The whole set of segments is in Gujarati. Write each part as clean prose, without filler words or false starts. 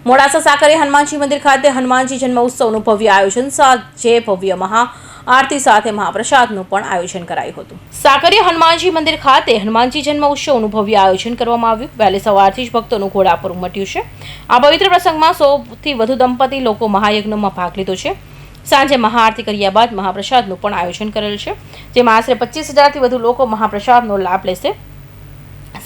મોડાસા સાકરિયા હનુમાનજી મંદિર ખાતે હનુમાનજી જન્મ ઉત્સવનું ભવ્ય આયોજન સાથે ભવ્ય મહા આરતી સાથે મહાપ્રસાદનું પણ આયોજન કરાયું હતું। સાકરિયા હનુમાનજી મંદિર ખાતે હનુમાનજી જન્મ ઉત્સવનું ભવ્ય આયોજન કરવામાં આવ્યું। વહેલી સવારથી જ ભક્તોનું ઘોડાપુર ઉમટ્યું છે। આ પવિત્ર પ્રસંગમાં 100થી વધુ દંપતી લોકો મહાયજ્ઞમાં ભાગ લીધો છે। સાંજે મહાઆરતી કર્યા બાદ મહાપ્રસાદનું પણ આયોજન કરેલ છે, જેમાં આશરે 25,000થી વધુ લોકો મહાપ્રસાદનો લાભ લેશે।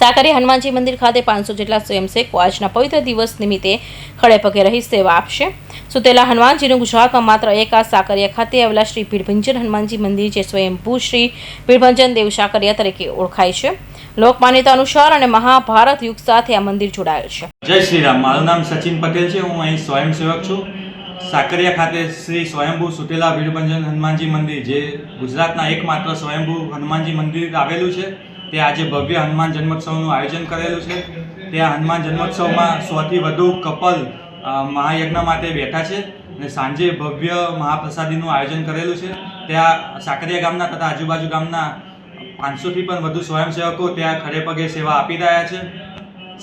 સાકરિયા હનુમાનજી મંદિર ખાતે 500 જેટલા સ્વયંસેવકો આજના પવિત્ર દિવસ નિમિત્તે ખડે પગે રહી સેવા આપશે। સુતેલા હનુમાનજીનું ગુજરાતમાં માત્ર એક આ સાકરિયા ખાતે આવેલા શ્રી ભીડભંજન હનુમાનજી મંદિર જે સ્વયંભૂ શ્રી ભીડભંજન દેવ સાકરિયા તરીકે ઓળખાય છે। લોકમાન્યતા અનુસાર અને મહાભારત યુગ સાથે આ મંદિર જોડાયેલ છે। જય શ્રી રામ। મારું નામ સચિન પટેલ છે। હું અહીં સ્વયંસેવક છું। સાકરિયા ખાતે શ્રી સ્વયંભૂ સુતેલા ભીડભંજન હનુમાનજી મંદિર જે ગુજરાતના એકમાત્ર સ્વયંભૂ હનુમાનજી મંદિર આવેલું છે, તે આજે ભવ્ય હનુમાન જન્મોત્સવનું આયોજન કરેલું છે। ત્યાં હનુમાન જન્મોત્સવમાં 100થી વધુ કપલ મહાયજ્ઞ માટે બેઠા છે અને સાંજે ભવ્ય મહાપ્રસાદીનું આયોજન કરેલું છે। ત્યાં સાકરિયા ગામના તથા આજુબાજુ ગામના 500થી પણ વધુ સ્વયંસેવકો ત્યાં ખડે પગે સેવા આપી રહ્યા છે।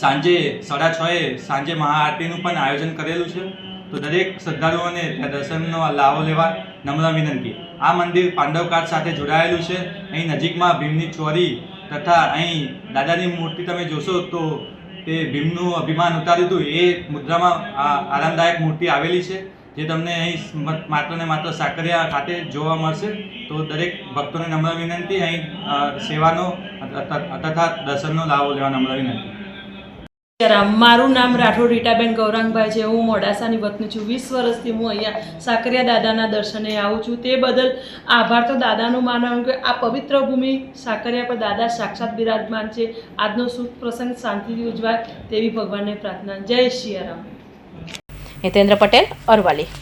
સાંજે 6:30 સાંજે મહાઆરતીનું પણ આયોજન કરેલું છે। તો દરેક શ્રદ્ધાળુઓને ત્યાં દર્શનનો લાવો લેવા નમ્ર વિનંતી। આ મંદિર પાંડવકાળ સાથે જોડાયેલું છે। અહીં નજીકમાં ભીમની ચોરી તથા અહીં દાદાની મૂર્તિ તમે જોશો તો તે ભીમનું અભિમાન ઉતાર્યું હતું એ મુદ્રામાં આરામદાયક મૂર્તિ આવેલી છે, જે તમને અહીં માત્ર ને માત્ર સાકરિયા ખાતે જોવા મળશે। તો દરેક ભક્તોને નમ્ર વિનંતી, અહીં સેવાનો તથા દર્શનનો લાવો લેવા નમ્ર વિનંતી। મારું નામ રાઠોડ રીટાબેન ગૌરાંગભાઈ છે। હું મોડાસાની વતની છું। 20 વર્ષથી હું અહીંયા સાકરિયા દાદાના દર્શને આવું છું। તે બદલ આભાર તો દાદાનું માનવાનું કે આ પવિત્ર ભૂમિ સાકરિયા પર દાદા સાક્ષાત બિરાજમાન છે। આજનો શુભ પ્રસંગ શાંતિથી ઉજવાય તેવી ભગવાનને પ્રાર્થના। જય સિયારામ। હિતેન્દ્ર પટેલ, અરવાલી।